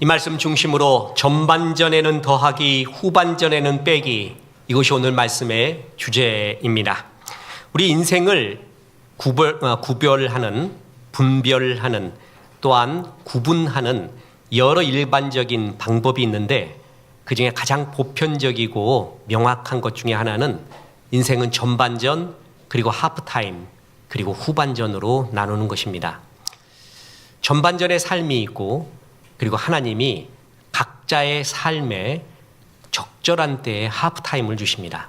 이 말씀 중심으로 전반전에는 더하기, 후반전에는 빼기, 이것이 오늘 말씀의 주제입니다. 우리 인생을 구별하는, 분별하는, 또한 구분하는 여러 일반적인 방법이 있는데 그 중에 가장 보편적이고 명확한 것 중에 하나는 인생은 전반전, 그리고 하프타임, 그리고 후반전으로 나누는 것입니다. 전반전의 삶이 있고, 그리고 하나님이 각자의 삶에 적절한 때에 하프타임을 주십니다.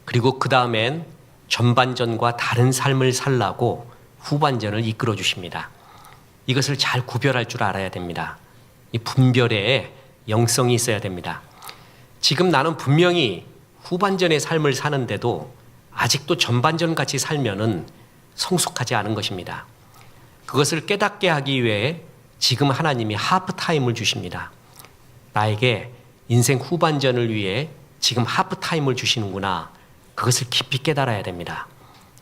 그리고 그 다음엔 전반전과 다른 삶을 살라고 후반전을 이끌어 주십니다. 이것을 잘 구별할 줄 알아야 됩니다. 이 분별에 영성이 있어야 됩니다. 지금 나는 분명히 후반전의 삶을 사는데도 아직도 전반전 같이 살면은 성숙하지 않은 것입니다. 그것을 깨닫게 하기 위해 지금 하나님이 하프타임을 주십니다. 나에게 인생 후반전을 위해 지금 하프타임을 주시는구나. 그것을 깊이 깨달아야 됩니다.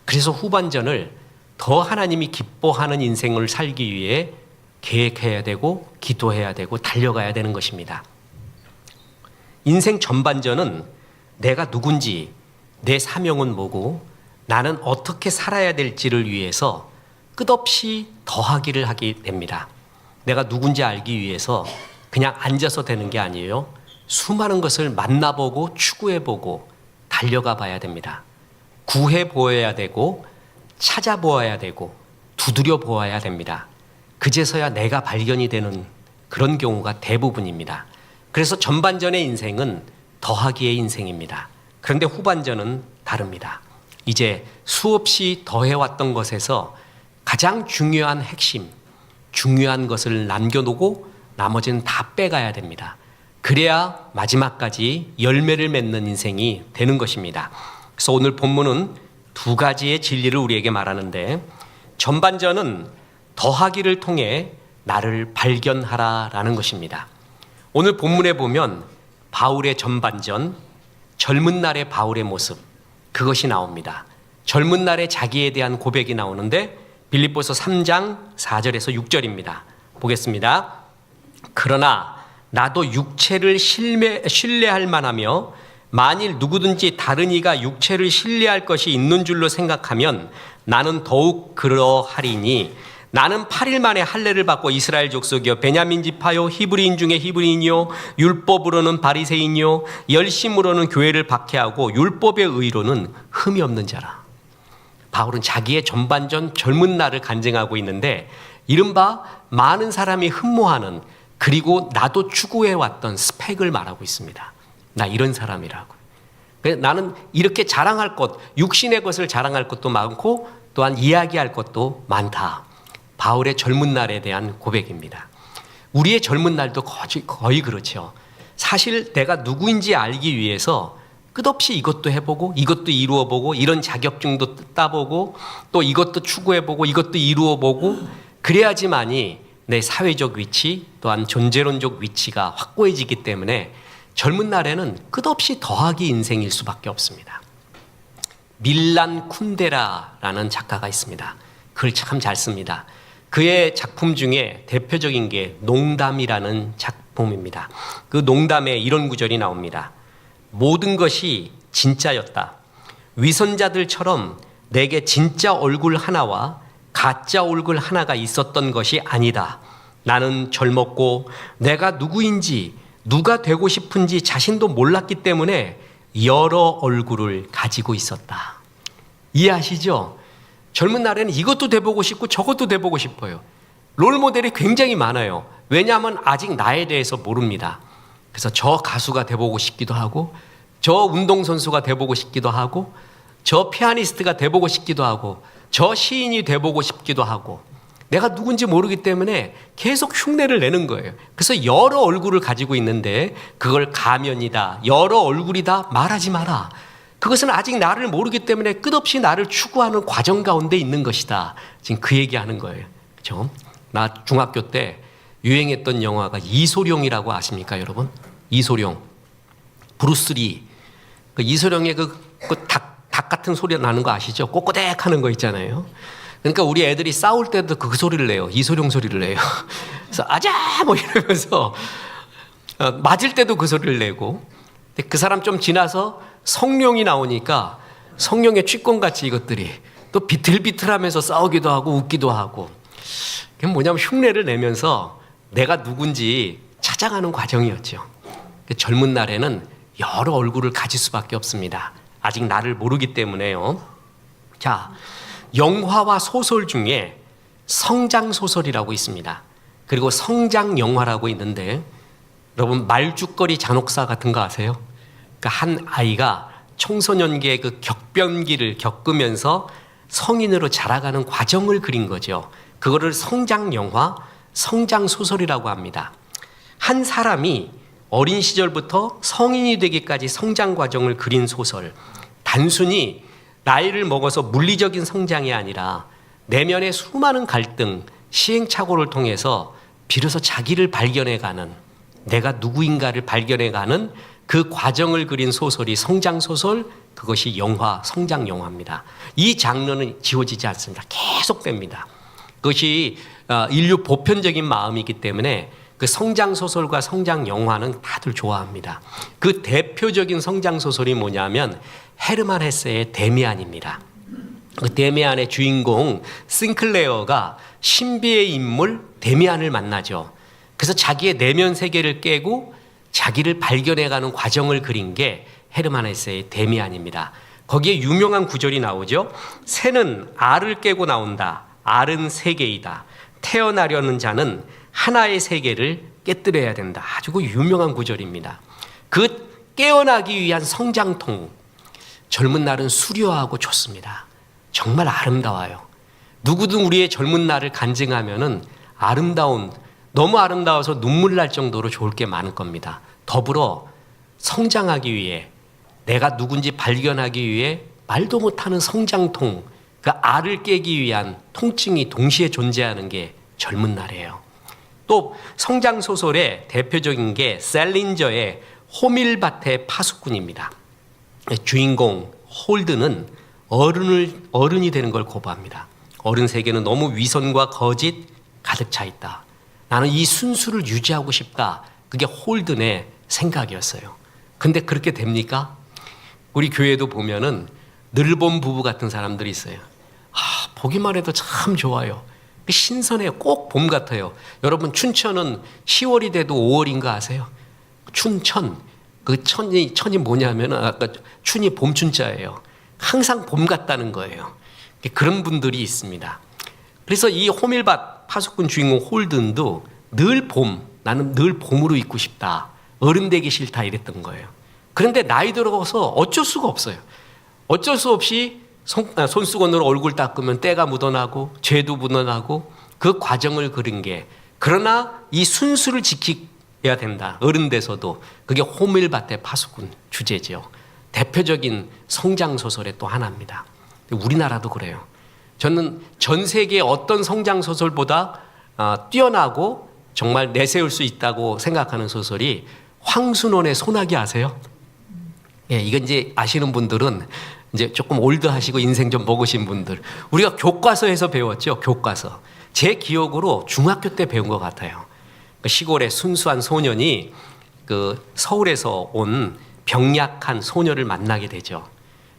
그래서 후반전을 더 하나님이 기뻐하는 인생을 살기 위해 계획해야 되고, 기도해야 되고, 달려가야 되는 것입니다. 인생 전반전은 내가 누군지, 내 사명은 뭐고, 나는 어떻게 살아야 될지를 위해서 끝없이 더하기를 하게 됩니다. 내가 누군지 알기 위해서 그냥 앉아서 되는 게 아니에요. 수많은 것을 만나보고 추구해보고 달려가 봐야 됩니다. 구해보아야 되고, 찾아보아야 되고, 두드려 보아야 됩니다. 그제서야 내가 발견이 되는 그런 경우가 대부분입니다. 그래서 전반전의 인생은 더하기의 인생입니다. 그런데 후반전은 다릅니다. 이제 수없이 더해왔던 것에서 가장 중요한 핵심, 중요한 것을 남겨놓고 나머지는 다 빼가야 됩니다. 그래야 마지막까지 열매를 맺는 인생이 되는 것입니다. 그래서 오늘 본문은 두 가지의 진리를 우리에게 말하는데, 전반전은 더하기를 통해 나를 발견하라라는 것입니다. 오늘 본문에 보면 바울의 전반전, 젊은 날의 바울의 모습, 그것이 나옵니다. 젊은 날의 자기에 대한 고백이 나오는데 빌립보서 3장 4절에서 6절입니다. 보겠습니다. 그러나 나도 육체를 신뢰할 만하며 만일 누구든지 다른 이가 육체를 신뢰할 것이 있는 줄로 생각하면 나는 더욱 그러하리니, 나는 8일 만에 할례를 받고 이스라엘 족속이요 베냐민 지파요 히브리인 중에 히브리인이요 율법으로는 바리새인이요 열심으로는 교회를 박해하고 율법의 의로는 흠이 없는 자라. 바울은 자기의 전반전 젊은 날을 간증하고 있는데 이른바 많은 사람이 흠모하는, 그리고 나도 추구해왔던 스펙을 말하고 있습니다. 나 이런 사람이라고. 나는 이렇게 자랑할 것, 육신의 것을 자랑할 것도 많고 또한 이야기할 것도 많다. 바울의 젊은 날에 대한 고백입니다. 우리의 젊은 날도 거의 그렇죠. 사실 내가 누구인지 알기 위해서 끝없이 이것도 해보고 이것도 이루어보고 이런 자격증도 따보고 또 이것도 추구해보고 이것도 이루어보고 그래야지만이 내 사회적 위치 또한 존재론적 위치가 확고해지기 때문에 젊은 날에는 끝없이 더하기 인생일 수밖에 없습니다. 밀란 쿤데라라는 작가가 있습니다. 글 참 잘 씁니다. 그의 작품 중에 대표적인 게 농담이라는 작품입니다. 그 농담에 이런 구절이 나옵니다. 모든 것이 진짜였다. 위선자들처럼 내게 진짜 얼굴 하나와 가짜 얼굴 하나가 있었던 것이 아니다. 나는 젊었고 내가 누구인지 누가 되고 싶은지 자신도 몰랐기 때문에 여러 얼굴을 가지고 있었다. 이해하시죠? 젊은 날에는 이것도 돼보고 싶고 저것도 돼보고 싶어요. 롤모델이 굉장히 많아요. 왜냐하면 아직 나에 대해서 모릅니다. 그래서 저 가수가 돼보고 싶기도 하고, 저 운동선수가 돼보고 싶기도 하고, 저 피아니스트가 돼보고 싶기도 하고, 저 시인이 돼보고 싶기도 하고, 내가 누군지 모르기 때문에 계속 흉내를 내는 거예요. 그래서 여러 얼굴을 가지고 있는데 그걸 가면이다, 여러 얼굴이다 말하지 마라. 그것은 아직 나를 모르기 때문에 끝없이 나를 추구하는 과정 가운데 있는 것이다. 지금 그 얘기하는 거예요. 그렇죠? 나 중학교 때 유행했던 영화가 이소룡이라고 아십니까, 여러분? 이소룡, 브루스리. 그 이소룡의 그 닭 같은 소리 나는 거 아시죠? 꼬꼬댁 하는 거 있잖아요. 그러니까 우리 애들이 싸울 때도 그 소리를 내요. 이소룡 소리를 내요. 그래서 아자 뭐 이러면서 맞을 때도 그 소리를 내고, 근데 그 사람 좀 지나서 성령이 나오니까 성령의 취권같이 이것들이 또 비틀비틀하면서 싸우기도 하고 웃기도 하고, 그게 뭐냐면 흉내를 내면서 내가 누군지 찾아가는 과정이었죠. 젊은 날에는 여러 얼굴을 가질 수밖에 없습니다. 아직 나를 모르기 때문에요. 자, 영화와 소설 중에 성장 소설이라고 있습니다. 그리고 성장 영화라고 있는데, 여러분 말죽거리 잔혹사 같은 거 아세요? 그러니까 한 아이가 청소년기의 그 격변기를 겪으면서 성인으로 자라가는 과정을 그린 거죠. 그거를 성장 영화, 성장 소설이라고 합니다. 한 사람이 어린 시절부터 성인이 되기까지 성장 과정을 그린 소설. 단순히 나이를 먹어서 물리적인 성장이 아니라 내면의 수많은 갈등, 시행착오를 통해서 비로소 자기를 발견해가는, 내가 누구인가를 발견해가는 그 과정을 그린 소설이 성장소설, 그것이 영화, 성장 영화입니다. 이 장르는 지워지지 않습니다. 계속됩니다. 그것이 인류 보편적인 마음이기 때문에 그 성장소설과 성장 영화는 다들 좋아합니다. 그 대표적인 성장소설이 뭐냐면 헤르만 헤세의 데미안입니다. 그 데미안의 주인공 싱클레어가 신비의 인물 데미안을 만나죠. 그래서 자기의 내면 세계를 깨고 자기를 발견해가는 과정을 그린 게 헤르만 헤세의 데미안입니다. 거기에 유명한 구절이 나오죠. 새는 알을 깨고 나온다. 알은 세계이다. 태어나려는 자는 하나의 세계를 깨뜨려야 된다. 아주 그 유명한 구절입니다. 그 깨어나기 위한 성장통, 젊은 날은 수려하고 좋습니다. 정말 아름다워요. 누구든 우리의 젊은 날을 간증하면은 아름다운, 너무 아름다워서 눈물 날 정도로 좋을 게 많을 겁니다. 더불어 성장하기 위해, 내가 누군지 발견하기 위해 말도 못하는 성장통, 그 알을 깨기 위한 통증이 동시에 존재하는 게 젊은 날이에요. 또 성장소설의 대표적인 게 셀린저의 호밀밭의 파수꾼입니다. 주인공 홀드는 어른이 되는 걸 거부합니다. 어른 세계는 너무 위선과 거짓 가득 차 있다. 나는 이 순수를 유지하고 싶다. 그게 홀든의 생각이었어요. 근데 그렇게 됩니까? 우리 교회도 보면은 늘본 부부 같은 사람들이 있어요. 보기만 해도 참 좋아요. 신선해요. 꼭 봄 같아요. 여러분 춘천은 10월이 돼도 5월인가 아세요? 춘천, 그 천이 뭐냐면 아까 춘이 봄춘자예요. 항상 봄 같다는 거예요. 그런 분들이 있습니다. 그래서 이 호밀밭 파수꾼 주인공 홀든도 늘 봄, 나는 늘 봄으로 있고 싶다. 어른 되기 싫다 이랬던 거예요. 그런데 나이 들어서 어쩔 수가 없어요. 어쩔 수 없이 손수건으로 얼굴 닦으면 때가 묻어나고 죄도 묻어나고 그 과정을 그린 게, 그러나 이 순수를 지켜야 된다. 어른 돼서도. 그게 호밀밭의 파수꾼 주제죠. 대표적인 성장소설의 또 하나입니다. 우리나라도 그래요. 저는 전 세계 어떤 성장소설보다 뛰어나고 정말 내세울 수 있다고 생각하는 소설이 황순원의 소나기 아세요? 예, 이건 이제 아시는 분들은 이제 조금 올드하시고 인생 좀 먹으신 분들. 우리가 교과서에서 배웠죠. 교과서. 제 기억으로 중학교 때 배운 것 같아요. 그 시골의 순수한 소년이 그 서울에서 온 병약한 소녀를 만나게 되죠.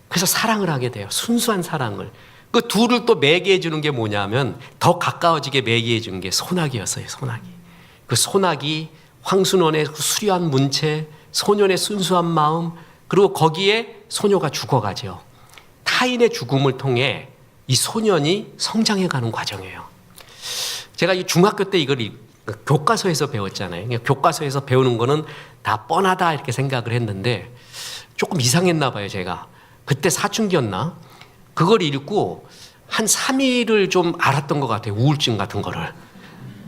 그래서 사랑을 하게 돼요. 순수한 사랑을. 그 둘을 또 매개해 주는 게 뭐냐면 더 가까워지게 매개해 주는 게 소나기였어요. 소나기. 그 소나기, 황순원의 그 수려한 문체, 소년의 순수한 마음, 그리고 거기에 소녀가 죽어가죠. 타인의 죽음을 통해 이 소년이 성장해가는 과정이에요. 제가 이 중학교 때 이걸 교과서에서 배웠잖아요. 교과서에서 배우는 거는 다 뻔하다 이렇게 생각을 했는데 조금 이상했나 봐요. 제가 그때 사춘기였나? 그걸 읽고 한 3일을 좀 알았던 것 같아요. 우울증 같은 거를.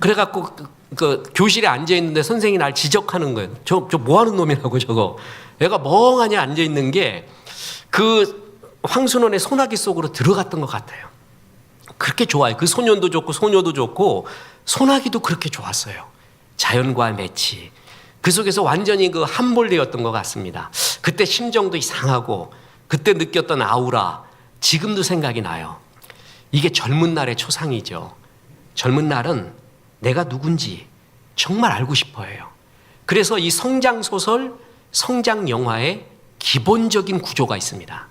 그래갖고 그 교실에 앉아있는데 선생님이 날 지적하는 거예요. 저 뭐하는 놈이라고 저거. 얘가 멍하니 앉아있는 게 그 황순원의 소나기 속으로 들어갔던 것 같아요. 그렇게 좋아요. 그 소년도 좋고 소녀도 좋고 소나기도 그렇게 좋았어요. 자연과의 매치. 그 속에서 완전히 그 함몰되었던 것 같습니다. 그때 심정도 이상하고 그때 느꼈던 아우라 지금도 생각이 나요. 이게 젊은 날의 초상이죠. 젊은 날은 내가 누군지 정말 알고 싶어 해요. 그래서 이 성장 소설, 성장 영화의 기본적인 구조가 있습니다.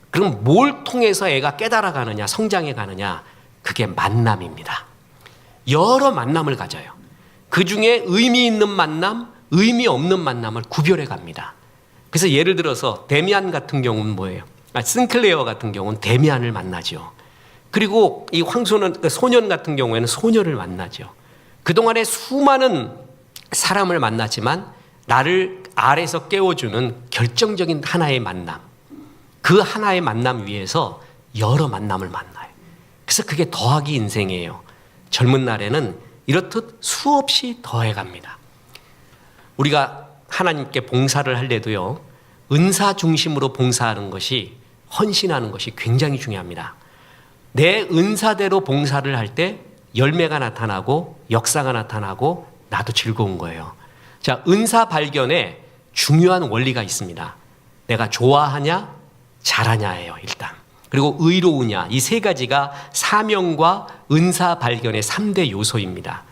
그럼 뭘 통해서 애가 깨달아 가느냐, 성장해 가느냐? 그게 만남입니다. 여러 만남을 가져요. 그 중에 의미 있는 만남, 의미 없는 만남을 구별해 갑니다. 그래서 예를 들어서 데미안 같은 경우는 뭐예요? 싱클레어 같은 경우는 데미안을 만나죠. 그리고 이 황소년, 소년 같은 경우에는 소녀를 만나죠. 그동안에 수많은 사람을 만나지만 나를 아래서 깨워주는 결정적인 하나의 만남, 그 하나의 만남 위에서 여러 만남을 만나요. 그래서 그게 더하기 인생이에요. 젊은 날에는 이렇듯 수없이 더해갑니다. 우리가 하나님께 봉사를 할 때도요, 은사 중심으로 봉사하는 것이, 헌신하는 것이 굉장히 중요합니다. 내 은사대로 봉사를 할 때 열매가 나타나고 역사가 나타나고 나도 즐거운 거예요. 자, 은사 발견에 중요한 원리가 있습니다. 내가 좋아하냐, 잘하냐예요, 일단. 그리고 의로우냐, 이 세 가지가 사명과 은사 발견의 3대 요소입니다.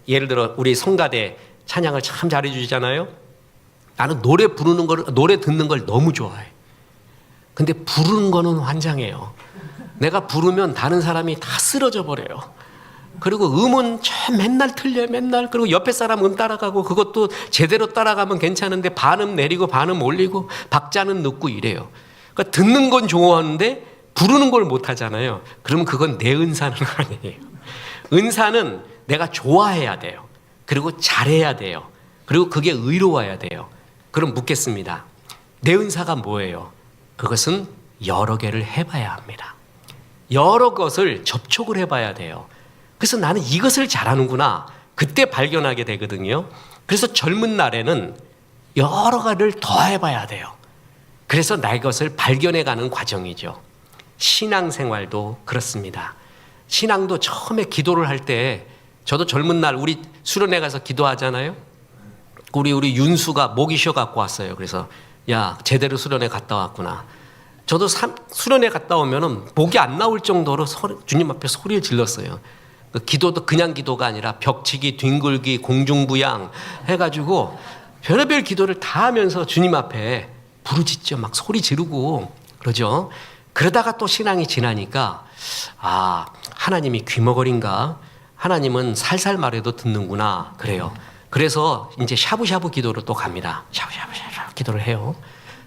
예를 들어 우리 성가대 찬양을 참 잘해주잖아요. 나는 노래 부르는 걸, 노래 듣는 걸 너무 좋아해. 근데 부르는 거는 환장해요. 내가 부르면 다른 사람이 다 쓰러져 버려요. 그리고 음은 참 맨날 틀려요, 맨날. 그리고 옆에 사람 음 따라가고, 그것도 제대로 따라가면 괜찮은데 반음 내리고 반음 올리고 박자는 늦고 이래요. 그러니까 듣는 건 좋아하는데 부르는 걸 못 하잖아요. 그러면 그건 내 은사는 아니에요. 은사는 내가 좋아해야 돼요. 그리고 잘해야 돼요. 그리고 그게 의로워야 돼요. 그럼 묻겠습니다. 내 은사가 뭐예요? 그것은 여러 개를 해봐야 합니다. 여러 것을 접촉을 해봐야 돼요. 그래서 나는 이것을 잘하는구나. 그때 발견하게 되거든요. 그래서 젊은 날에는 여러 가지를 더 해봐야 돼요. 그래서 내 것을 발견해가는 과정이죠. 신앙생활도 그렇습니다. 신앙도 처음에 기도를 할 때, 저도 젊은 날 우리 수련회 가서 기도하잖아요. 우리 윤수가 목이 쉬어 갖고 왔어요. 그래서 야, 제대로 수련회 갔다 왔구나. 저도 수련회 갔다 오면은 목이 안 나올 정도로 주님 앞에 소리를 질렀어요. 그 기도도 그냥 기도가 아니라 벽치기, 뒹굴기, 공중부양 해가지고 별의별 기도를 다 하면서 주님 앞에 부르짖죠. 막 소리 지르고 그러죠. 그러다가 또 신앙이 지나니까, 아, 하나님이 귀머거린가? 하나님은 살살 말해도 듣는구나. 그래요. 그래서 이제 샤브샤브 기도로 또 갑니다. 샤브샤브 기도를 해요.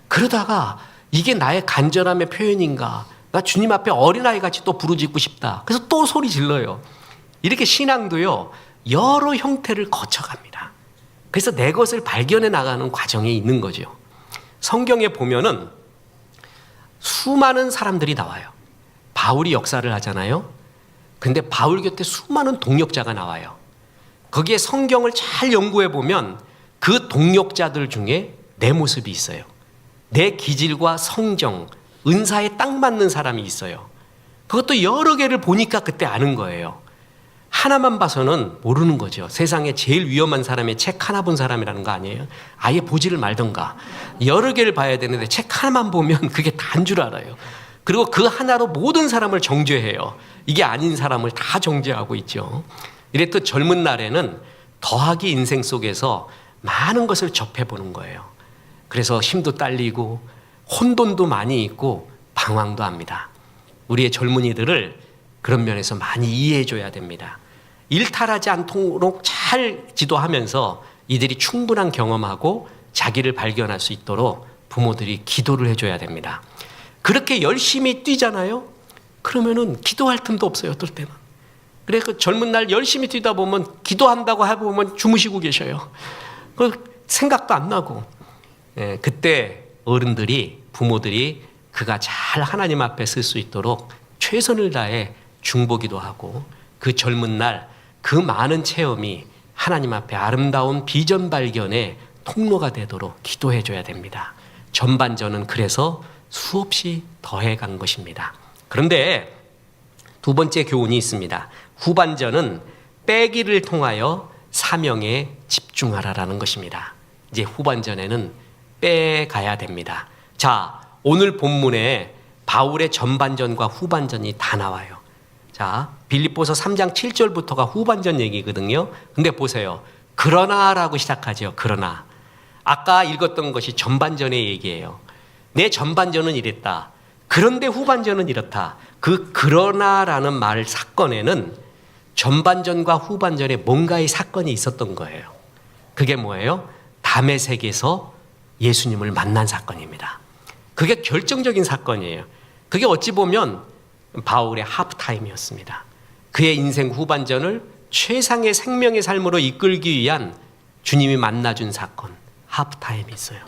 그러다가 이게 나의 간절함의 표현인가? 나 주님 앞에 어린아이 같이 또 부르짖고 싶다. 그래서 또 소리 질러요. 이렇게 신앙도요, 여러 형태를 거쳐갑니다. 그래서 내 것을 발견해 나가는 과정이 있는 거죠. 성경에 보면은 수많은 사람들이 나와요. 바울이 역사를 하잖아요. 근데 바울 곁에 수많은 동역자가 나와요. 거기에 성경을 잘 연구해 보면 그 동역자들 중에 내 모습이 있어요. 내 기질과 성정, 은사에 딱 맞는 사람이 있어요. 그것도 여러 개를 보니까 그때 아는 거예요. 하나만 봐서는 모르는 거죠. 세상에 제일 위험한 사람이 책 하나 본 사람이라는 거 아니에요? 아예 보지를 말던가. 여러 개를 봐야 되는데 책 하나만 보면 그게 다인 줄 알아요. 그리고 그 하나로 모든 사람을 정죄해요. 이게 아닌 사람을 다 정죄하고 있죠. 이랬듯 젊은 날에는 더하기 인생 속에서 많은 것을 접해보는 거예요. 그래서 힘도 딸리고 혼돈도 많이 있고 방황도 합니다. 우리의 젊은이들을 그런 면에서 많이 이해해줘야 됩니다. 일탈하지 않도록 잘 지도하면서 이들이 충분한 경험하고 자기를 발견할 수 있도록 부모들이 기도를 해줘야 됩니다. 그렇게 열심히 뛰잖아요. 그러면은 기도할 틈도 없어요, 어떨 때는. 그래, 그 젊은 날 열심히 뛰다 보면 기도한다고 해보면 주무시고 계셔요. 그 생각도 안 나고. 예, 그때 어른들이, 부모들이 그가 잘 하나님 앞에 쓸 수 있도록 최선을 다해 중보기도 하고, 그 젊은 날 그 많은 체험이 하나님 앞에 아름다운 비전 발견의 통로가 되도록 기도해 줘야 됩니다. 전반전은 그래서 수없이 더해간 것입니다. 그런데 두 번째 교훈이 있습니다. 후반전은 빼기를 통하여 사명에 집중하라라는 것입니다. 이제 후반전에는 빼가야 됩니다. 자, 오늘 본문에 바울의 전반전과 후반전이 다 나와요. 자, 빌립보서 3장 7절부터가 후반전 얘기거든요. 근데 보세요. 그러나라고 시작하죠. 그러나. 아까 읽었던 것이 전반전의 얘기예요. 내 전반전은 이랬다. 그런데 후반전은 이렇다. 그 그러나라는 말 사건에는 전반전과 후반전에 뭔가의 사건이 있었던 거예요. 그게 뭐예요? 다메섹에서 예수님을 만난 사건입니다. 그게 결정적인 사건이에요. 그게 어찌 보면 바울의 하프타임이었습니다. 그의 인생 후반전을 최상의 생명의 삶으로 이끌기 위한 주님이 만나준 사건, 하프타임이 있어요.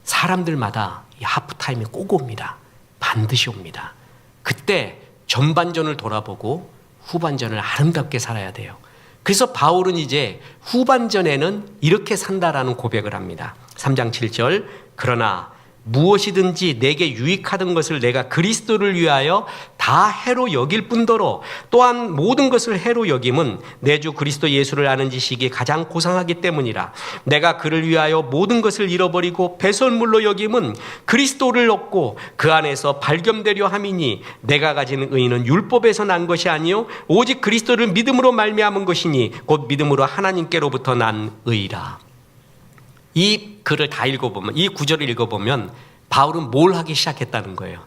사람들마다 이 하프타임이 꼭 옵니다. 반드시 옵니다. 그때 전반전을 돌아보고 후반전을 아름답게 살아야 돼요. 그래서 바울은 이제 후반전에는 이렇게 산다라는 고백을 합니다. 3장 7절 그러나 무엇이든지 내게 유익하던 것을 내가 그리스도를 위하여 다 해로 여길 뿐더러 또한 모든 것을 해로 여김은 내 주 그리스도 예수를 아는 지식이 가장 고상하기 때문이라. 내가 그를 위하여 모든 것을 잃어버리고 배설물로 여김은 그리스도를 얻고 그 안에서 발견되려 함이니 내가 가진 의는 율법에서 난 것이 아니요 오직 그리스도를 믿음으로 말미암은 것이니 곧 믿음으로 하나님께로부터 난 의라. 이 글을 다 읽어보면, 이 구절을 읽어보면 바울은 뭘 하기 시작했다는 거예요?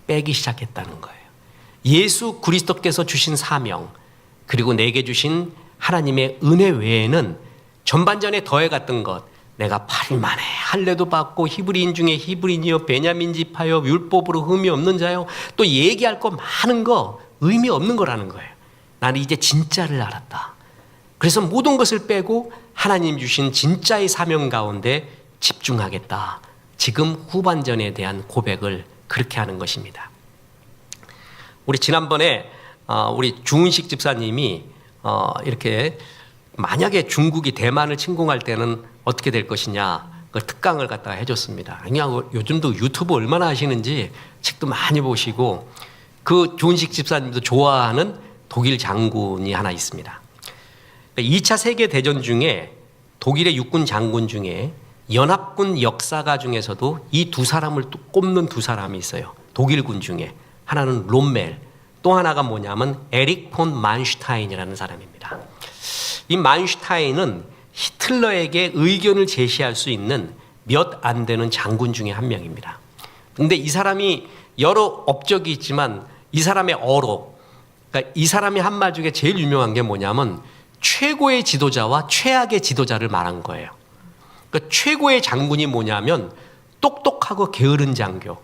빼기 시작했다는 거예요. 예수 그리스도께서 주신 사명, 그리고 내게 주신 하나님의 은혜 외에는 전반전에 더해갔던 것, 내가 8일 만에 할례도 받고 히브리인 중에 히브리인이요 베냐민 지파요 율법으로 흠이 없는 자요, 또 얘기할 거 많은 거 의미 없는 거라는 거예요. 나는 이제 진짜를 알았다. 그래서 모든 것을 빼고 하나님 주신 진짜의 사명 가운데 집중하겠다. 지금 후반전에 대한 고백을 그렇게 하는 것입니다. 우리 지난번에 우리 주은식 집사님이 이렇게 만약에 중국이 대만을 침공할 때는 어떻게 될 것이냐 그 특강을 갖다가 해줬습니다. 그냥 요즘도 유튜브 얼마나 하시는지 책도 많이 보시고, 그 주은식 집사님도 좋아하는 독일 장군이 하나 있습니다. 2차 세계대전 중에 독일의 육군 장군 중에 연합군 역사가 중에서도 이 두 사람을 꼽는 두 사람이 있어요. 독일군 중에 하나는 롬멜, 또 하나가 뭐냐면 에릭 폰 만슈타인이라는 사람입니다. 이 만슈타인은 히틀러에게 의견을 제시할 수 있는 몇 안 되는 장군 중에 한 명입니다. 근데 이 사람이 여러 업적이 있지만 이 사람의 어록, 그러니까 이 사람이 한 말 중에 제일 유명한 게 뭐냐면 최고의 지도자와 최악의 지도자를 말한 거예요. 그러니까 최고의 장군이 뭐냐면 똑똑하고 게으른 장교.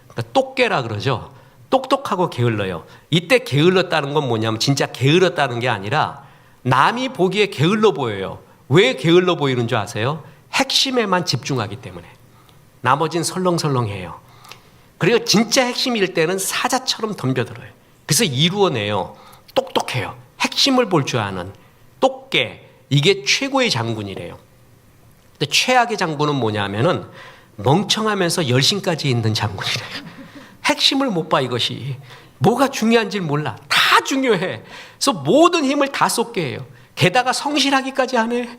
그러니까 똑개라 그러죠. 똑똑하고 게을러요. 이때 게을렀다는 건 뭐냐면 진짜 게을렀다는 게 아니라 남이 보기에 게을러 보여요. 왜 게을러 보이는 줄 아세요? 핵심에만 집중하기 때문에. 나머진 설렁설렁해요. 그리고 진짜 핵심일 때는 사자처럼 덤벼들어요. 그래서 이루어내요. 똑똑해요. 핵심을 볼 줄 아는 똑개, 이게 최고의 장군이래요. 근데 최악의 장군은 뭐냐면은 멍청하면서 열심까지 있는 장군이래요. 핵심을 못 봐. 이것이 뭐가 중요한지 몰라. 다 중요해. 그래서 모든 힘을 다 쏟게 해요. 게다가 성실하기까지 하네.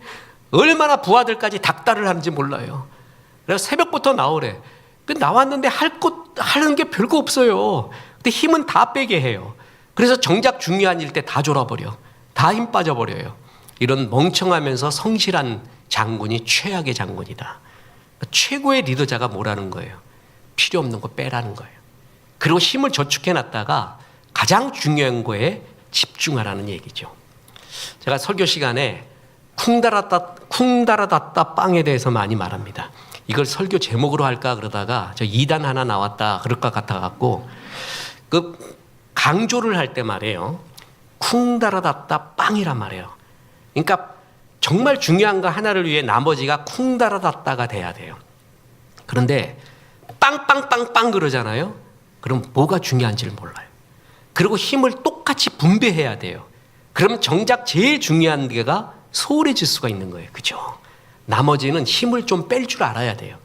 얼마나 부하들까지 닥달을 하는지 몰라요. 그래서 새벽부터 나오래. 나왔는데 하는 게 별거 없어요. 근데 힘은 다 빼게 해요. 그래서 정작 중요한 일 때 다 졸아버려. 다 힘 빠져버려요. 이런 멍청하면서 성실한 장군이 최악의 장군이다. 최고의 리더자가 뭐라는 거예요? 필요 없는 거 빼라는 거예요. 그리고 힘을 저축해놨다가 가장 중요한 거에 집중하라는 얘기죠. 제가 설교 시간에 쿵다라다따 빵에 대해서 많이 말합니다. 이걸 설교 제목으로 할까 그러다가 저 2단 하나 나왔다 그럴 것 같아갖고 그 강조를 할 때 말이에요. 쿵다라다따 빵이란 말이에요. 그러니까 정말 중요한 거 하나를 위해 나머지가 쿵다라다따가 돼야 돼요. 그런데 빵빵빵빵 그러잖아요. 그럼 뭐가 중요한지를 몰라요. 그리고 힘을 똑같이 분배해야 돼요. 그러면 정작 제일 중요한 게가 소홀해질 수가 있는 거예요. 그죠? 나머지는 힘을 좀 뺄 줄 알아야 돼요.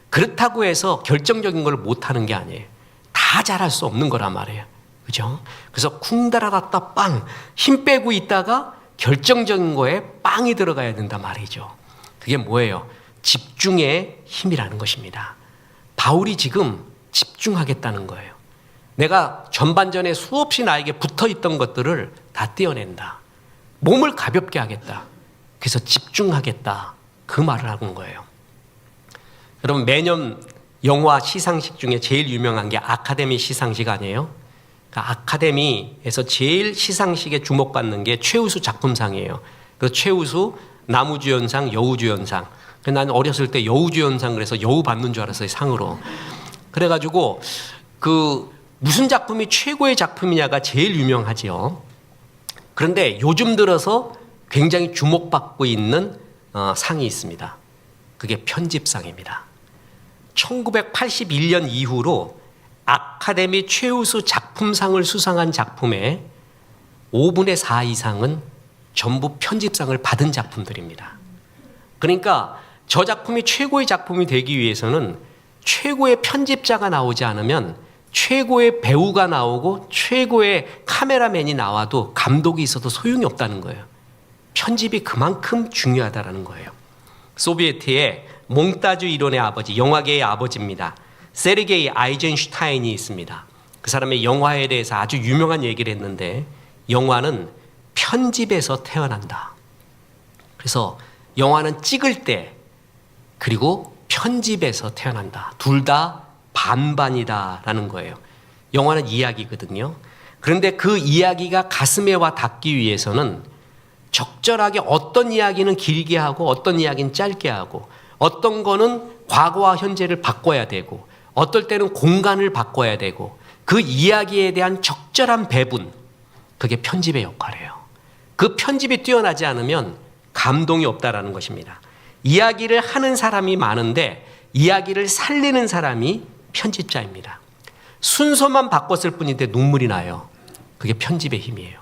그렇다고 해서 결정적인 걸 못하는 게 아니에요. 다 잘할 수 없는 거란 말이에요. 그죠? 그래서 쿵다라다따 빵, 힘 빼고 있다가 결정적인 거에 빵이 들어가야 된다 말이죠. 그게 뭐예요? 집중의 힘이라는 것입니다. 바울이 지금 집중하겠다는 거예요. 내가 전반전에 수없이 나에게 붙어있던 것들을 다 떼어낸다. 몸을 가볍게 하겠다. 그래서 집중하겠다. 그 말을 하는 거예요. 여러분, 매년 영화 시상식 중에 제일 유명한 게 아카데미 시상식 아니에요? 그러니까 아카데미에서 제일 시상식에 주목받는 게 최우수 작품상이에요. 그 최우수 남우주연상, 여우주연상. 난 어렸을 때 여우주연상 그래서 여우 받는 줄 알았어요, 상으로. 그래가지고 무슨 작품이 최고의 작품이냐가 제일 유명하지요. 그런데 요즘 들어서 굉장히 주목받고 있는 상이 있습니다. 그게 편집상입니다. 1981년 이후로 아카데미 최우수 작품상을 수상한 작품의 5분의 4 이상은 전부 편집상을 받은 작품들입니다. 그러니까 저 작품이 최고의 작품이 되기 위해서는 최고의 편집자가 나오지 않으면 최고의 배우가 나오고 최고의 카메라맨이 나와도 감독이 있어도 소용이 없다는 거예요. 편집이 그만큼 중요하다는 거예요. 소비에트의 몽타주 이론의 아버지, 영화계의 아버지입니다. 세르게이 아이젠슈타인이 있습니다. 그 사람의 영화에 대해서 아주 유명한 얘기를 했는데 영화는 편집에서 태어난다. 그래서 영화는 찍을 때 그리고 편집에서 태어난다. 둘 다 반반이다라는 거예요. 영화는 이야기거든요. 그런데 그 이야기가 가슴에 와 닿기 위해서는 적절하게 어떤 이야기는 길게 하고 어떤 이야기는 짧게 하고 어떤 거는 과거와 현재를 바꿔야 되고 어떨 때는 공간을 바꿔야 되고 그 이야기에 대한 적절한 배분, 그게 편집의 역할이에요. 그 편집이 뛰어나지 않으면 감동이 없다라는 것입니다. 이야기를 하는 사람이 많은데 이야기를 살리는 사람이 편집자입니다. 순서만 바꿨을 뿐인데 눈물이 나요. 그게 편집의 힘이에요.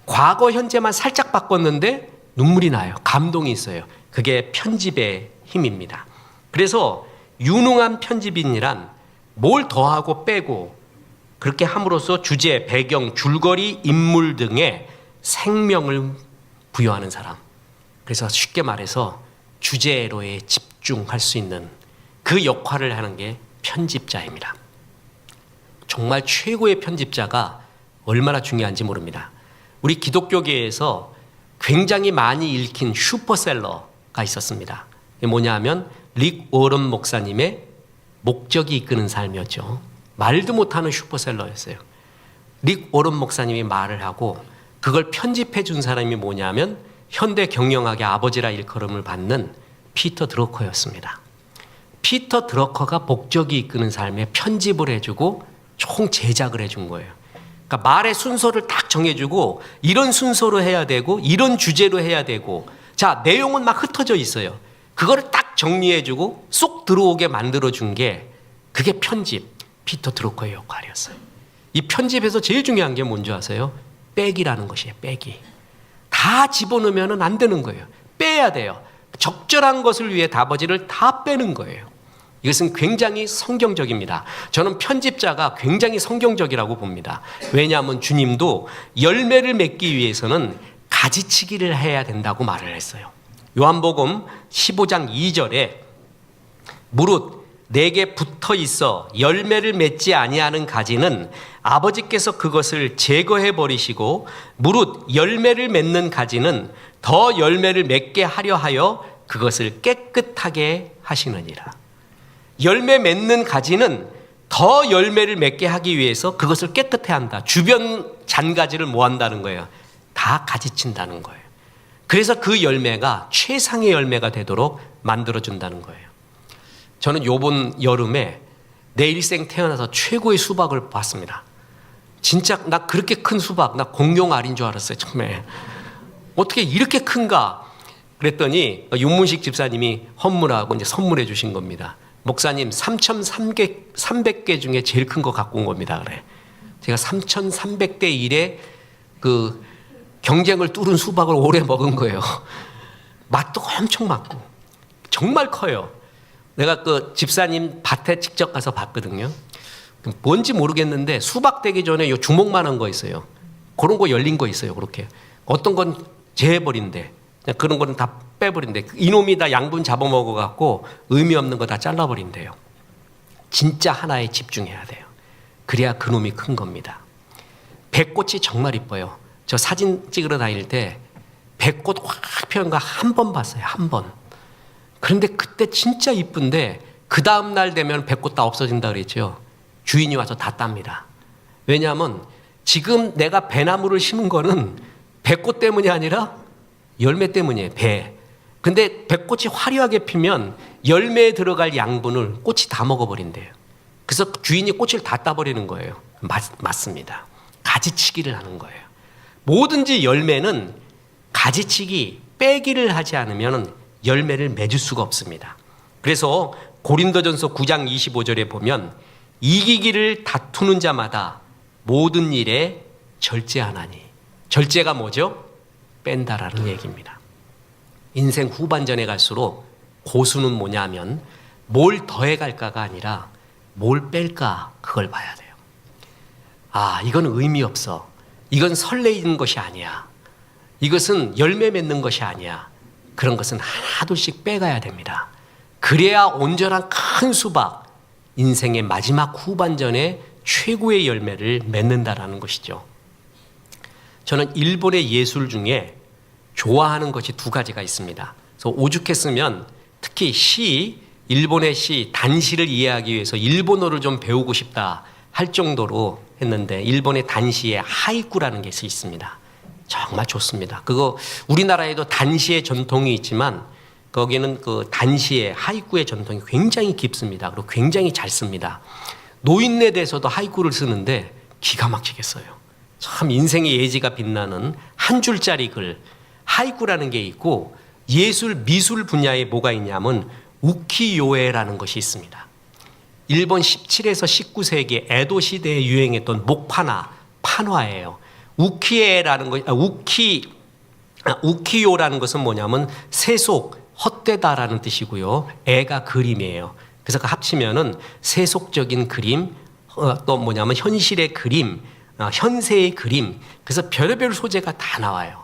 과거 현재만 살짝 바꿨는데 눈물이 나요. 감동이 있어요. 그게 편집의 힘입니다. 그래서 유능한 편집인이란 뭘 더하고 빼고 그렇게 함으로써 주제, 배경, 줄거리, 인물 등에 생명을 부여하는 사람. 그래서 쉽게 말해서 주제로에 집중할 수 있는 그 역할을 하는 게 편집자입니다. 정말 최고의 편집자가 얼마나 중요한지 모릅니다. 우리 기독교계에서 굉장히 많이 읽힌 슈퍼셀러가 있었습니다. 이게 뭐냐 하면 릭 워런 목사님의 목적이 이끄는 삶이었죠. 말도 못하는 슈퍼셀러였어요. 릭 워런 목사님이 말을 하고 그걸 편집해 준 사람이 뭐냐면 현대 경영학의 아버지라 일컬음을 받는 피터 드러커였습니다. 피터 드러커가 목적이 이끄는 삶에 편집을 해주고 총 제작을 해준 거예요. 그러니까 말의 순서를 딱 정해주고 이런 순서로 해야 되고 이런 주제로 해야 되고 자 내용은 막 흩어져 있어요. 그거를 딱 정리해주고 쏙 들어오게 만들어준 게 그게 편집, 피터 드러커의 역할이었어요. 이 편집에서 제일 중요한 게 뭔지 아세요? 빼기라는 것이에요. 빼기. 다 집어넣으면 안 되는 거예요. 빼야 돼요. 적절한 것을 위해 아버지를 다 빼는 거예요. 이것은 굉장히 성경적입니다. 저는 편집자가 굉장히 성경적이라고 봅니다. 왜냐하면 주님도 열매를 맺기 위해서는 가지치기를 해야 된다고 말을 했어요. 요한복음 15장 2절에 무릇 내게 붙어 있어 열매를 맺지 아니하는 가지는 아버지께서 그것을 제거해 버리시고 무릇 열매를 맺는 가지는 더 열매를 맺게 하려 하여 그것을 깨끗하게 하시느니라. 열매 맺는 가지는 더 열매를 맺게 하기 위해서 그것을 깨끗해 한다. 주변 잔가지를 뭐 한다는 거예요? 다 가지친다는 거예요. 그래서 그 열매가 최상의 열매가 되도록 만들어준다는 거예요. 저는 요번 여름에 내 일생 태어나서 최고의 수박을 봤습니다. 진짜 나 그렇게 큰 수박, 나 공룡 알인 줄 알았어요. 처음에. 어떻게 이렇게 큰가? 그랬더니 윤문식 집사님이 헌물하고 이제 선물해 주신 겁니다. 목사님 3,300개 중에 제일 큰 거 갖고 온 겁니다. 그래. 제가 3,300대 1에 그 경쟁을 뚫은 수박을 오래 먹은 거예요. 맛도 엄청 맞고 정말 커요. 내가 그 집사님 밭에 직접 가서 봤거든요. 뭔지 모르겠는데 수박 되기 전에 요 주먹만한 거 있어요. 그런 거 열린 거 있어요. 그렇게 어떤 건 재해버린대. 그런 거는 다 빼버린대. 이놈이 다 양분 잡아먹어갖고 의미 없는 거 다 잘라버린대요. 진짜 하나에 집중해야 돼요. 그래야 그놈이 큰 겁니다. 배꽃이 정말 이뻐요. 저 사진 찍으러 다닐 때 배꽃 확 피는 거 한 번 봤어요. 한 번. 그런데 그때 진짜 이쁜데 그 다음 날 되면 배꽃 다 없어진다 그랬죠. 주인이 와서 다 땁니다. 왜냐하면 지금 내가 배나무를 심은 거는 배꽃 때문이 아니라 열매 때문이에요. 배. 근데 배꽃이 화려하게 피면 열매에 들어갈 양분을 꽃이 다 먹어버린대요. 그래서 주인이 꽃을 다 따버리는 거예요. 맞습니다. 가지치기를 하는 거예요. 뭐든지 열매는 가지치기, 빼기를 하지 않으면 열매를 맺을 수가 없습니다. 그래서 고린도전서 9장 25절에 보면 이기기를 다투는 자마다 모든 일에 절제하나니. 절제가 뭐죠? 뺀다라는 얘기입니다. 인생 후반전에 갈수록 고수는 뭐냐면 뭘 더해갈까가 아니라 뭘 뺄까 그걸 봐야 돼요. 아, 이건 의미 없어. 이건 설레이는 것이 아니야. 이것은 열매 맺는 것이 아니야. 그런 것은 하나둘씩 빼가야 됩니다. 그래야 온전한 큰 수박, 인생의 마지막 후반전에 최고의 열매를 맺는다라는 것이죠. 저는 일본의 예술 중에 좋아하는 것이 두 가지가 있습니다. 그래서 오죽했으면 특히 시, 일본의 시, 단시를 이해하기 위해서 일본어를 좀 배우고 싶다 할 정도로 했는데 일본의 단시에 하이쿠라는 것이 있습니다. 정말 좋습니다. 그거 우리나라에도 단시의 전통이 있지만 거기는 그 단시의 하이쿠의 전통이 굉장히 깊습니다. 그리고 굉장히 잘 씁니다. 노인네 대해서도 하이쿠를 쓰는데 기가 막히게 써요. 참 인생의 예지가 빛나는 한 줄짜리 글 하이쿠라는 게 있고 예술 미술 분야에 뭐가 있냐면 우키요에라는 것이 있습니다. 일본 17에서 19세기 에도 시대에 유행했던 목판화, 판화예요. 우키에라는 것, 우키요라는 것은 뭐냐면 세속, 헛되다라는 뜻이고요. 애가 그림이에요. 그래서 그 합치면은 세속적인 그림, 또 뭐냐면 현실의 그림, 현세의 그림. 그래서 별의별 소재가 다 나와요.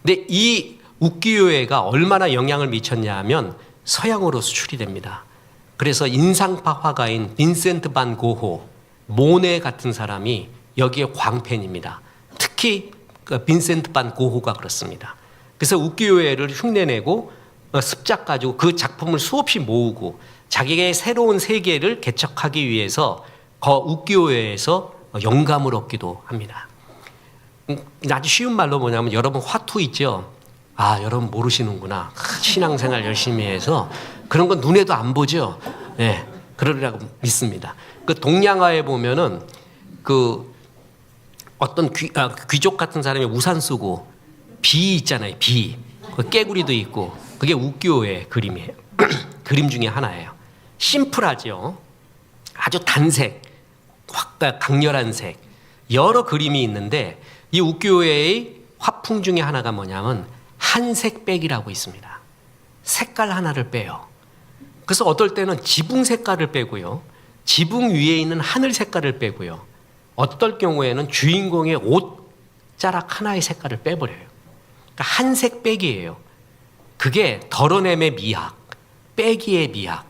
근데 이 우키요에가 얼마나 영향을 미쳤냐 하면 서양으로 수출이 됩니다. 그래서 인상파 화가인 빈센트 반 고호, 모네 같은 사람이 여기에 광팬입니다. 특히 빈센트 반 고호가 그렇습니다. 그래서 우키요에를 흉내내고 습작 가지고 그 작품을 수없이 모으고 자기의 새로운 세계를 개척하기 위해서 우키요에에서 영감을 얻기도 합니다. 아주 쉬운 말로 뭐냐면 여러분 화투 있죠? 아, 여러분 모르시는구나. 신앙생활 열심히 해서 그런 건 눈에도 안 보죠. 네, 그러리라고 믿습니다. 그 동양화에 보면은 그 어떤 귀족 같은 사람이 우산 쓰고 비 있잖아요. 비. 그 깨구리도 있고 그게 우키요의 그림이에요. 그림 중에 하나예요. 심플하죠. 아주 단색, 확 강렬한 색. 여러 그림이 있는데 이 우키요의 화풍 중에 하나가 뭐냐면 한색 빼기라고 있습니다. 색깔 하나를 빼요. 그래서 어떨 때는 지붕 색깔을 빼고요. 지붕 위에 있는 하늘 색깔을 빼고요. 어떨 경우에는 주인공의 옷자락 하나의 색깔을 빼버려요. 그러니까 한색 빼기예요. 그게 덜어냄의 미학, 빼기의 미학.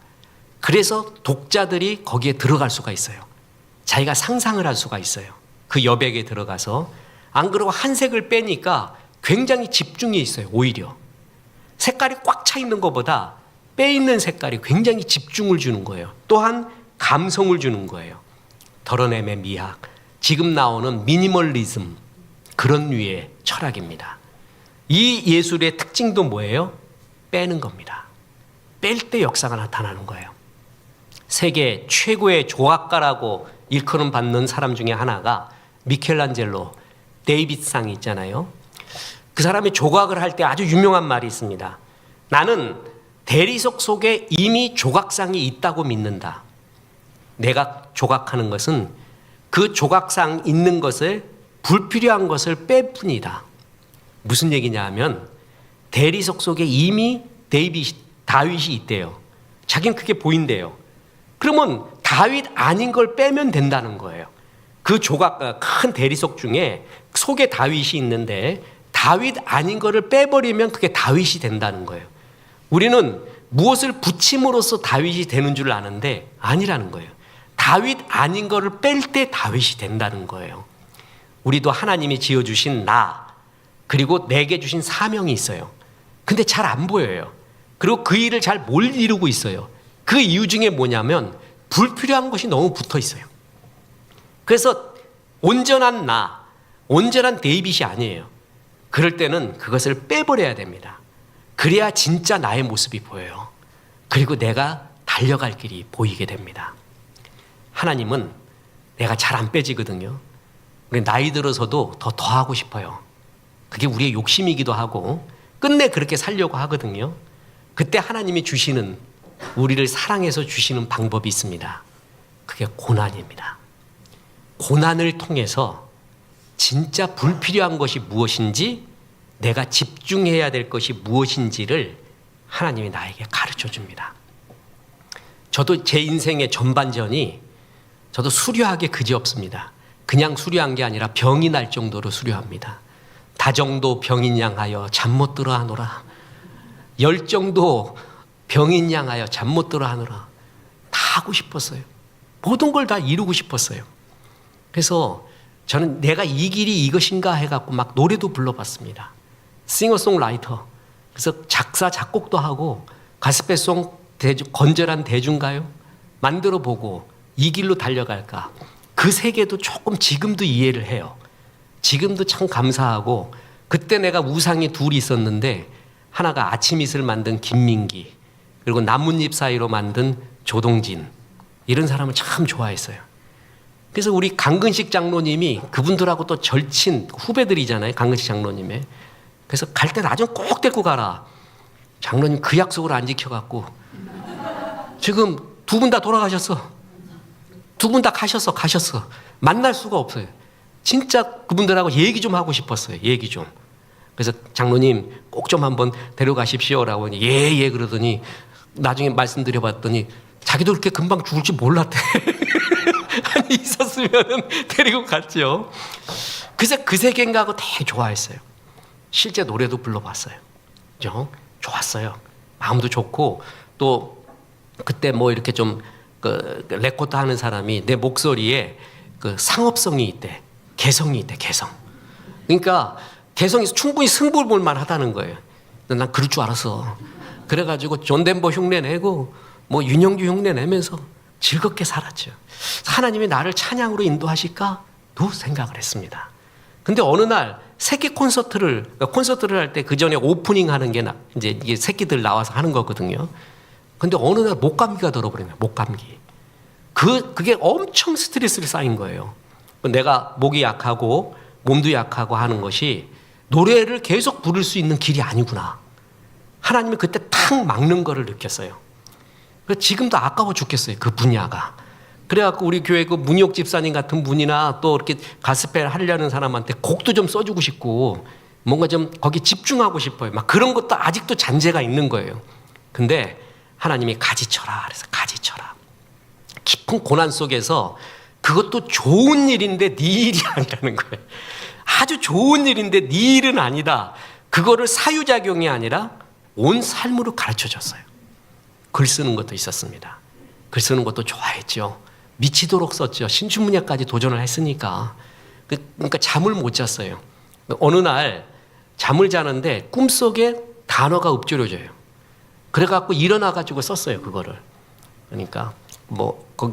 그래서 독자들이 거기에 들어갈 수가 있어요. 자기가 상상을 할 수가 있어요. 그 여백에 들어가서. 안 그러고 한색을 빼니까 굉장히 집중이 있어요. 오히려. 색깔이 꽉 차 있는 것보다 빼있는 색깔이 굉장히 집중을 주는 거예요. 또한 감성을 주는 거예요. 덜어냄의 미학. 지금 나오는 미니멀리즘. 그런 류의 철학입니다. 이 예술의 특징도 뭐예요? 빼는 겁니다. 뺄 때 역사가 나타나는 거예요. 세계 최고의 조각가라고 일컬음 받는 사람 중에 하나가 미켈란젤로 데이빗상이 있잖아요. 그 사람이 조각을 할 때 아주 유명한 말이 있습니다. 나는 대리석 속에 이미 조각상이 있다고 믿는다. 내가 조각하는 것은 그 조각상 있는 것을 불필요한 것을 뺄 뿐이다. 무슨 얘기냐 하면 대리석 속에 이미 다윗이 있대요. 자기는 그게 보인대요. 그러면 다윗 아닌 걸 빼면 된다는 거예요. 그 조각 큰 대리석 중에 속에 다윗이 있는데 다윗 아닌 거를 빼버리면 그게 다윗이 된다는 거예요. 우리는 무엇을 붙임으로써 다윗이 되는 줄 아는데 아니라는 거예요. 다윗 아닌 거를 뺄 때 다윗이 된다는 거예요. 우리도 하나님이 지어주신 나, 그리고 내게 주신 사명이 있어요. 근데 잘 안 보여요. 그리고 그 일을 잘 못 이루고 있어요. 그 이유 중에 뭐냐면 불필요한 것이 너무 붙어 있어요. 그래서 온전한 나, 온전한 데이빗이 아니에요. 그럴 때는 그것을 빼버려야 됩니다. 그래야 진짜 나의 모습이 보여요. 그리고 내가 달려갈 길이 보이게 됩니다. 하나님은 내가 잘 안 빼지거든요. 나이 들어서도 더 하고 싶어요. 그게 우리의 욕심이기도 하고 끝내 그렇게 살려고 하거든요. 그때 하나님이 주시는, 우리를 사랑해서 주시는 방법이 있습니다. 그게 고난입니다. 고난을 통해서 진짜 불필요한 것이 무엇인지, 내가 집중해야 될 것이 무엇인지를 하나님이 나에게 가르쳐 줍니다. 저도 제 인생의 전반전이 저도 수려하게 그지없습니다. 그냥 수려한 게 아니라 병이 날 정도로 수려합니다. 다정도 병인 양하여 잠 못 들어 하노라. 열정도 병인 양하여 잠 못 들어 하노라. 다 하고 싶었어요. 모든 걸 다 이루고 싶었어요. 그래서 저는 내가 이 길이 이것인가 해갖고 막 노래도 불러봤습니다. 싱어송라이터. 그래서 작사, 작곡도 하고 가스펠송, 건전한 대중가요 만들어보고 이 길로 달려갈까. 그 세계도 조금 지금도 이해를 해요. 지금도 참 감사하고, 그때 내가 우상이 둘이 있었는데 하나가 아침 이슬 만든 김민기, 그리고 나뭇잎 사이로 만든 조동진, 이런 사람을 참 좋아했어요. 그래서 우리 강근식 장로님이 그분들하고 또 절친 후배들이잖아요. 강근식 장로님의. 그래서 갈 때 나 좀 꼭 데리고 가라. 장로님 그 약속을 안 지켜갖고 지금 두 분 다 돌아가셨어. 두 분 다 가셨어. 만날 수가 없어요. 진짜 그분들하고 얘기 좀 하고 싶었어요. 얘기 좀. 그래서 장로님 꼭 좀 한번 데려가십시오라고 하니 예 그러더니 나중에 말씀드려봤더니 자기도 그렇게 금방 죽을 줄 몰랐대. 아니 있었으면 데리고 갔죠. 그래서 그 세계인가 하고 되게 좋아했어요. 실제 노래도 불러봤어요. 그죠? 좋았어요. 마음도 좋고, 또 그때 뭐 이렇게 좀 레코드 하는 사람이 내 목소리에 그 상업성이 있대. 개성이 있대, 개성. 그러니까 개성이 충분히 승부를 볼 만하다는 거예요. 난 그럴 줄 알았어. 그래가지고 존 덴버 흉내 내고 뭐 윤영주 흉내 내면서 즐겁게 살았죠. 하나님이 나를 찬양으로 인도하실까도 생각을 했습니다. 근데 어느 날 새끼 콘서트를 할 때 그 전에 오프닝 하는 게 이제 이게 새끼들 나와서 하는 거거든요. 근데 어느 날 목감기가 들어버리네. 목감기. 그게 엄청 스트레스를 쌓인 거예요. 내가 목이 약하고 몸도 약하고 하는 것이 노래를 계속 부를 수 있는 길이 아니구나. 하나님이 그때 탁 막는 거를 느꼈어요. 지금도 아까워 죽겠어요. 그 분야가. 그래갖고 우리 교회 그 문희옥 집사님 같은 분이나 또 이렇게 가스펠 하려는 사람한테 곡도 좀 써주고 싶고 뭔가 좀 거기 집중하고 싶어요. 막 그런 것도 아직도 잔재가 있는 거예요. 근데 하나님이 가지쳐라. 그래서 가지쳐라. 깊은 고난 속에서 그것도 좋은 일인데 네 일이 아니라는 거예요. 아주 좋은 일인데 네 일은 아니다. 그거를 사유작용이 아니라 온 삶으로 가르쳐줬어요. 글 쓰는 것도 있었습니다. 글 쓰는 것도 좋아했죠. 미치도록 썼죠. 신춘문예까지 도전을 했으니까. 그러니까 잠을 못 잤어요. 어느 날 잠을 자는데 꿈속에 단어가 읊조려져요. 그래갖고 일어나가지고 썼어요. 그거를. 그러니까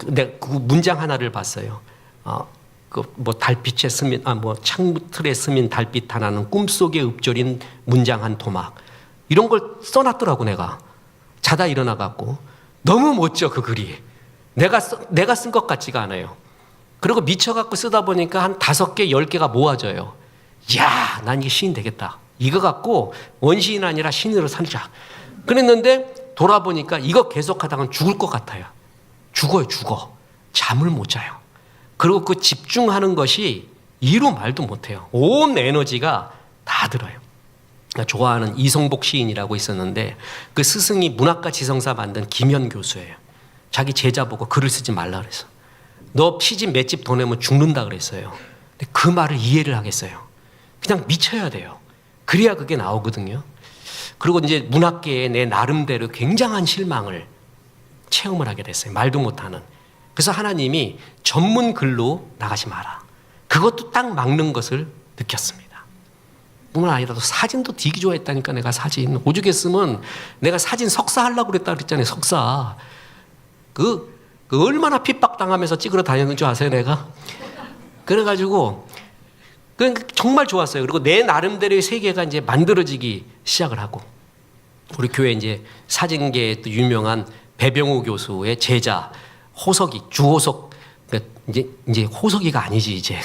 내가 그 문장 하나를 봤어요. 달빛에 스민, 창틀에 스민 달빛 하나는 꿈속에 읊조린 문장 한 토막. 이런 걸 써놨더라고, 내가. 자다 일어나갖고. 너무 멋져, 그 글이. 내가 쓴 것 같지가 않아요. 그리고 미쳐갖고 쓰다 보니까 한 5개, 10개가 모아져요. 이야, 난 이게 시인 되겠다. 이거 갖고 원시인 아니라 신으로 살자. 그랬는데 돌아보니까 이거 계속하다간 죽을 것 같아요. 죽어. 잠을 못 자요. 그리고 그 집중하는 것이 이루 말도 못해요. 온 에너지가 다 들어요. 좋아하는 이성복 시인이라고 있었는데 그 스승이 문학과 지성사 만든 김현 교수예요. 자기 제자 보고 글을 쓰지 말라 그랬어. 너 시집 맷집 더 내면 죽는다 그랬어요. 근데 그 말을 이해를 하겠어요. 그냥 미쳐야 돼요. 그래야 그게 나오거든요. 그리고 이제 문학계에 내 나름대로 굉장한 실망을 체험을 하게 됐어요. 말도 못하는. 그래서 하나님이 전문 글로 나가지 마라. 그것도 딱 막는 것을 느꼈습니다. 뿐만 아니라 또 사진도 되게 좋아했다니까. 내가 사진 오죽했으면 내가 사진 석사 하려고 그랬다 그랬잖아요. 석사. 그 얼마나 핍박당하면서 찍으러 다녔는 줄 아세요, 내가? 그래가지고 정말 좋았어요. 그리고 내 나름대로의 세계가 이제 만들어지기 시작을 하고, 우리 교회 이제 사진계에 또 유명한 배병호 교수의 제자 호석이, 주호석, 그러니까 이제 호석이가 아니지 이제.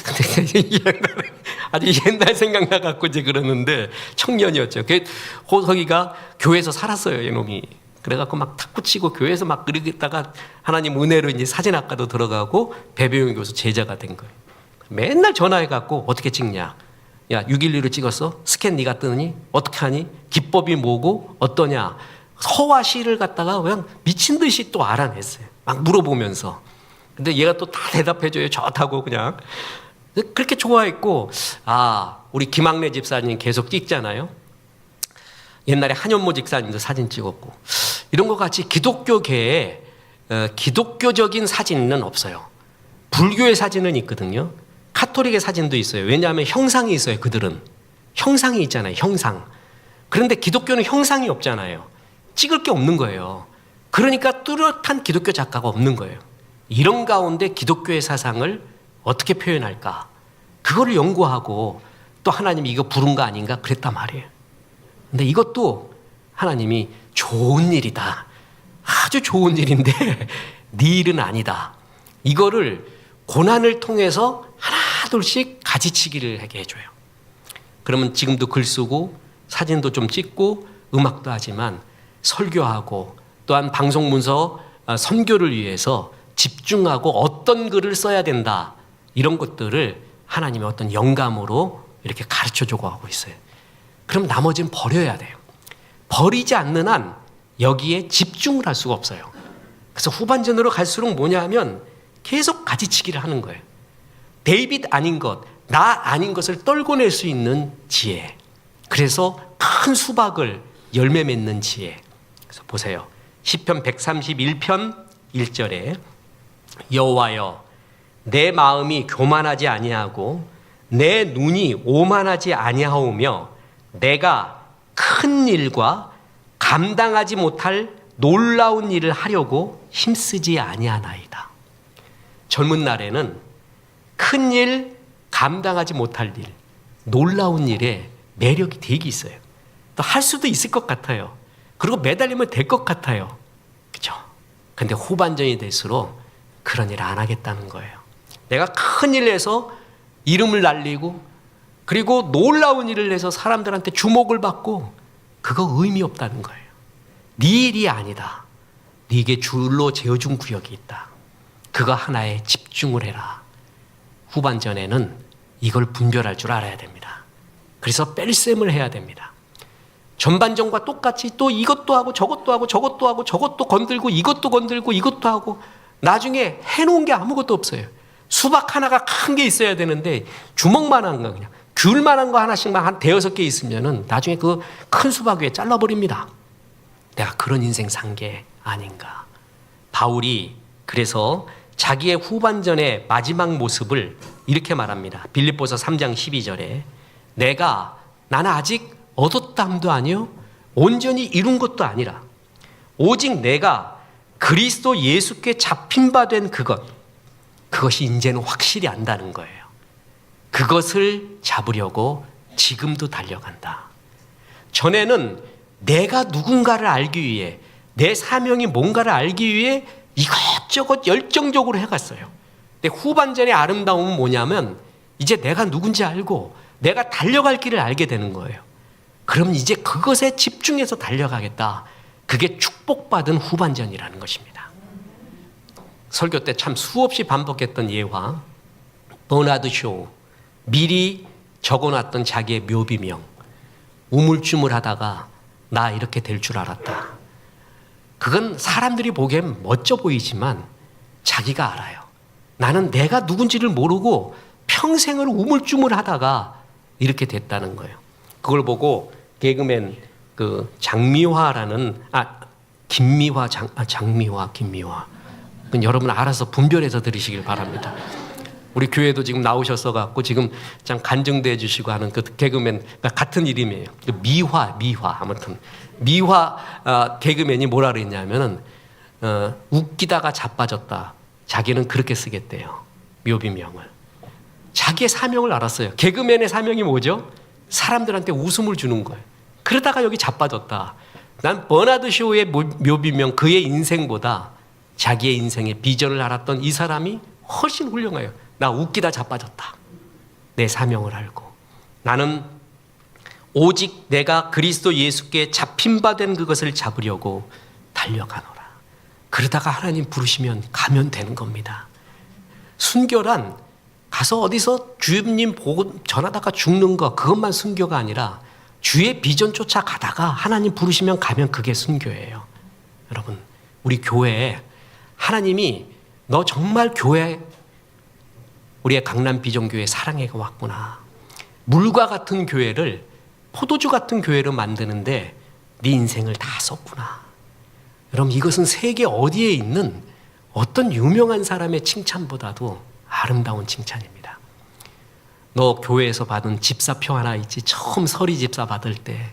아주 옛날 생각나갖고 이제 그러는데 청년이었죠. 호석이가 교회에서 살았어요, 이놈이. 그래갖고 막 탁구 치고 교회에서 막 그러다가 하나님 은혜로 이제 사진학과도 들어가고 배병호 교수 제자가 된 거예요. 맨날 전화해갖고 어떻게 찍냐? 야, 612로 찍었어? 스캔 네가 뜨니? 어떻게 하니? 기법이 뭐고? 어떠냐? 서와 시를 갖다가 그냥 미친 듯이 또 알아냈어요. 막 물어보면서. 근데 얘가 또 다 대답해줘요. 좋다고 그냥. 그렇게 좋아했고, 우리 김학래 집사님 계속 찍잖아요. 옛날에 한현모 집사님도 사진 찍었고, 이런 것 같이 기독교계에 기독교적인 사진은 없어요. 불교의 사진은 있거든요. 카톨릭의 사진도 있어요. 왜냐하면 형상이 있어요. 그들은 형상이 있잖아요. 형상. 그런데 기독교는 형상이 없잖아요. 찍을 게 없는 거예요. 그러니까 뚜렷한 기독교 작가가 없는 거예요. 이런 가운데 기독교의 사상을 어떻게 표현할까? 그거를 연구하고 또 하나님이 이거 부른 거 아닌가 그랬단 말이에요. 근데 이것도 하나님이 좋은 일이다. 아주 좋은 일인데 네 일은 아니다. 이거를 고난을 통해서 하나둘씩 가지치기를 하게 해줘요. 그러면 지금도 글 쓰고 사진도 좀 찍고 음악도 하지만 설교하고 또한 방송 문서 선교를 위해서 집중하고 어떤 글을 써야 된다. 이런 것들을 하나님의 어떤 영감으로 이렇게 가르쳐주고 하고 있어요. 그럼 나머지는 버려야 돼요. 버리지 않는 한 여기에 집중을 할 수가 없어요. 그래서 후반전으로 갈수록 뭐냐 하면 계속 가지치기를 하는 거예요. 데이빗 아닌 것, 나 아닌 것을 떨궈낼 수 있는 지혜. 그래서 큰 수박을 열매 맺는 지혜. 그래서 보세요. 시편 131편 1절에 여호와여 내 마음이 교만하지 아니하고 내 눈이 오만하지 아니하오며 내가 큰 일과 감당하지 못할 놀라운 일을 하려고 힘쓰지 아니하나이다. 젊은 날에는 큰 일, 감당하지 못할 일, 놀라운 일에 매력이 되게 있어요. 또 할 수도 있을 것 같아요. 그리고 매달리면 될 것 같아요. 그죠? 근데 후반전이 될수록 그런 일 안 하겠다는 거예요. 내가 큰 일을 해서 이름을 날리고 그리고 놀라운 일을 해서 사람들한테 주목을 받고 그거 의미 없다는 거예요. 네 일이 아니다. 네게 줄로 재어준 구역이 있다. 그거 하나에 집중을 해라. 후반전에는 이걸 분별할 줄 알아야 됩니다. 그래서 뺄셈을 해야 됩니다. 전반전과 똑같이 또 이것도 하고 저것도 하고 저것도 하고 저것도 건들고 이것도 건들고 이것도 하고 나중에 해놓은 게 아무것도 없어요. 수박 하나가 큰 게 있어야 되는데 주먹만한 거 그냥 귤만한 거 하나씩만 한 대여섯 개 있으면은 나중에 그 큰 수박 위에 잘라버립니다. 내가 그런 인생 산 게 아닌가. 바울이 그래서 자기의 후반전의 마지막 모습을 이렇게 말합니다. 빌립보서 3장 12절에 나는 아직 얻었담도 아니요 온전히 이룬 것도 아니라 오직 내가 그리스도 예수께 잡힌 바 된 그것이 이제는 확실히 안다는 거예요. 그것을 잡으려고 지금도 달려간다. 전에는 내가 누군가를 알기 위해 내 사명이 뭔가를 알기 위해 이것저것 열정적으로 해갔어요. 근데 후반전의 아름다움은 뭐냐면 이제 내가 누군지 알고 내가 달려갈 길을 알게 되는 거예요. 그럼 이제 그것에 집중해서 달려가겠다. 그게 축복받은 후반전이라는 것입니다. 설교 때 참 수없이 반복했던 예화, 버나드 쇼, 미리 적어놨던 자기의 묘비명, 우물쭈물하다가 나 이렇게 될 줄 알았다. 그건 사람들이 보기엔 멋져 보이지만 자기가 알아요. 나는 내가 누군지를 모르고 평생을 우물쭈물하다가 이렇게 됐다는 거예요. 그걸 보고 개그맨 장미화라는 김미화 그건 여러분 알아서 분별해서 들으시길 바랍니다. 우리 교회도 지금 나오셔서 갖고 지금 참 간증도 해주시고 하는 그 개그맨 같은 이름이에요. 미화 아무튼 미화 개그맨이 뭐라 그랬냐면은 웃기다가 자빠졌다. 자기는 그렇게 쓰겠대요. 묘비명을. 자기의 사명을 알았어요. 개그맨의 사명이 뭐죠? 사람들한테 웃음을 주는 거예요. 그러다가 여기 자빠졌다. 난 버나드 쇼의 묘비명 그의 인생보다 자기의 인생의 비전을 알았던 이 사람이 훨씬 훌륭해요. 나 웃기다 자빠졌다. 내 사명을 알고 나는 오직 내가 그리스도 예수께 잡힌 바 된 그것을 잡으려고 달려가노라. 그러다가 하나님 부르시면 가면 되는 겁니다. 순교란 가서 어디서 주님 보고 전하다가 죽는 거 그것만 순교가 아니라 주의 비전 쫓아가다가 하나님 부르시면 가면 그게 순교예요. 여러분 우리 교회에 하나님이 너 정말 교회 우리의 강남 비전교회 사랑해 왔구나. 물과 같은 교회를 포도주 같은 교회로 만드는데 네 인생을 다 썼구나. 여러분 이것은 세계 어디에 있는 어떤 유명한 사람의 칭찬보다도 아름다운 칭찬입니다. 너 교회에서 받은 집사표 하나 있지. 처음 서리 집사 받을 때,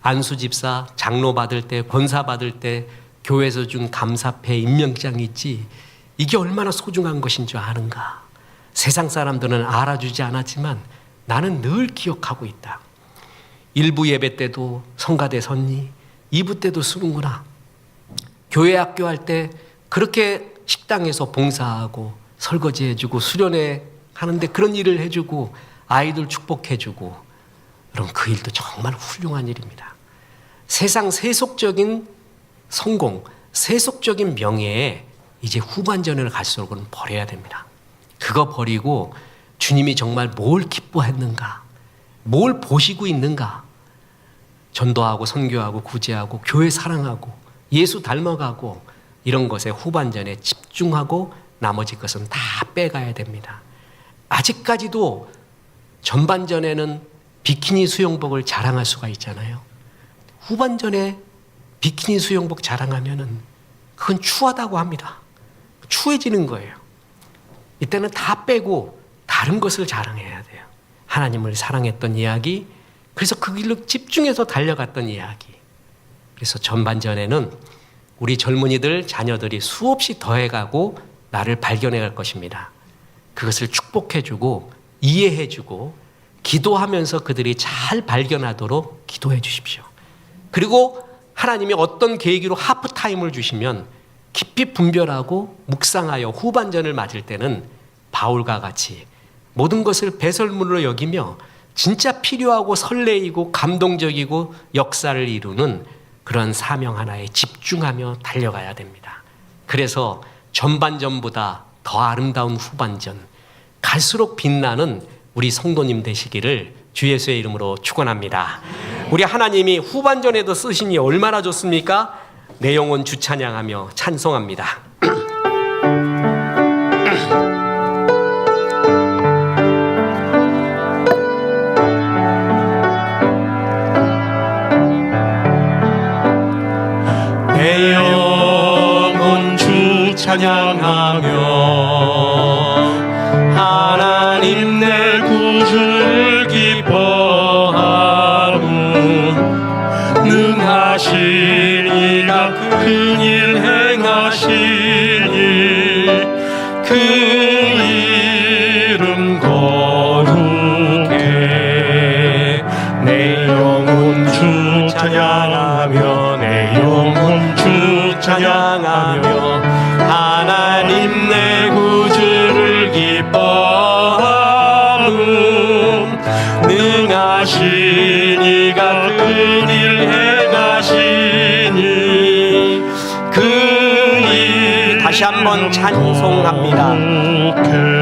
안수 집사, 장로 받을 때, 권사 받을 때 교회에서 준 감사패, 임명장 있지. 이게 얼마나 소중한 것인 줄 아는가. 세상 사람들은 알아주지 않았지만 나는 늘 기억하고 있다. 1부 예배 때도 성가대 섰니? 2부 때도 쓰는구나. 교회 학교 할 때 그렇게 식당에서 봉사하고 설거지해주고 수련회 하는데 그런 일을 해주고 아이들 축복해주고 그럼 그 일도 정말 훌륭한 일입니다. 세상 세속적인 성공, 세속적인 명예에 이제 후반전을 갈수록은 버려야 됩니다. 그거 버리고 주님이 정말 뭘 기뻐했는가, 뭘 보시고 있는가, 전도하고 선교하고 구제하고 교회 사랑하고 예수 닮아가고 이런 것에 후반전에 집중하고 나머지 것은 다 빼가야 됩니다. 아직까지도 전반전에는 비키니 수영복을 자랑할 수가 있잖아요. 후반전에 비키니 수영복 자랑하면은 그건 추하다고 합니다. 추해지는 거예요. 이때는 다 빼고 다른 것을 자랑해야 돼요. 하나님을 사랑했던 이야기, 그래서 그 길로 집중해서 달려갔던 이야기. 그래서 전반전에는 우리 젊은이들, 자녀들이 수없이 더해가고 나를 발견해갈 것입니다. 그것을 축복해주고 이해해주고 기도하면서 그들이 잘 발견하도록 기도해 주십시오. 그리고 하나님이 어떤 계기로 하프타임을 주시면 깊이 분별하고 묵상하여 후반전을 맞을 때는 바울과 같이 모든 것을 배설물로 여기며 진짜 필요하고 설레이고 감동적이고 역사를 이루는 그런 사명 하나에 집중하며 달려가야 됩니다. 그래서 전반전보다 더 아름다운 후반전, 갈수록 빛나는 우리 성도님 되시기를 주 예수의 이름으로 축원합니다. 우리 하나님이 후반전에도 쓰시니 얼마나 좋습니까? 내 영혼 주 찬양하며 찬송합니다. 내 영혼 주 찬양하며 하나님 내 구주를 기뻐하고 능하신 이가 큰 일 행하시니 그 이름 거룩해. 내 영혼 주 찬양하며 내 영혼 주 찬양하며 하나님 내 구주를 기뻐하고 능하신 이가 큰 일 행하시니 그 일 다시 한번 찬송합니다.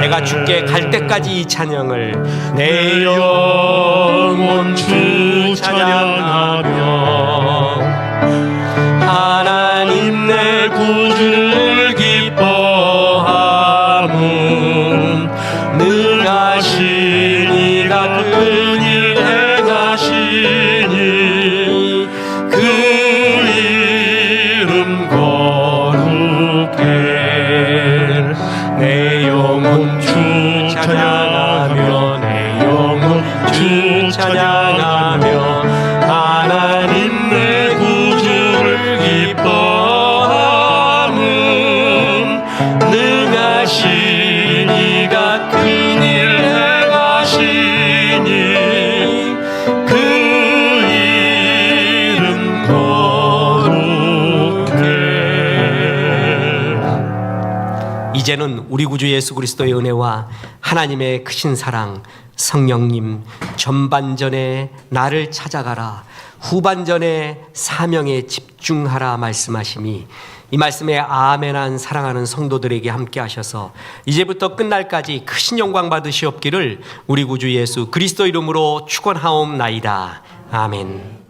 내가 주께 갈 때까지 이 찬양을 내 영혼 주 찬양하며 하나님 내 구주를 기뻐하는 능하신 이가 큰 일 행하시니 그 이름 거룩해. 찬양하며 하나님 내 구주를 기뻐하는 능하신 이가 큰일 행하시니 그 이름 거룩해. 이제는 우리 구주 예수 그리스도의 은혜와 하나님의 크신 사랑, 성령님, 전반전에 나를 찾아가라, 후반전에 사명에 집중하라 말씀하심이 이 말씀에 아멘한 사랑하는 성도들에게 함께 하셔서 이제부터 끝날까지 크신 영광 받으시옵기를 우리 구주 예수 그리스도 이름으로 축원하옵나이다. 아멘.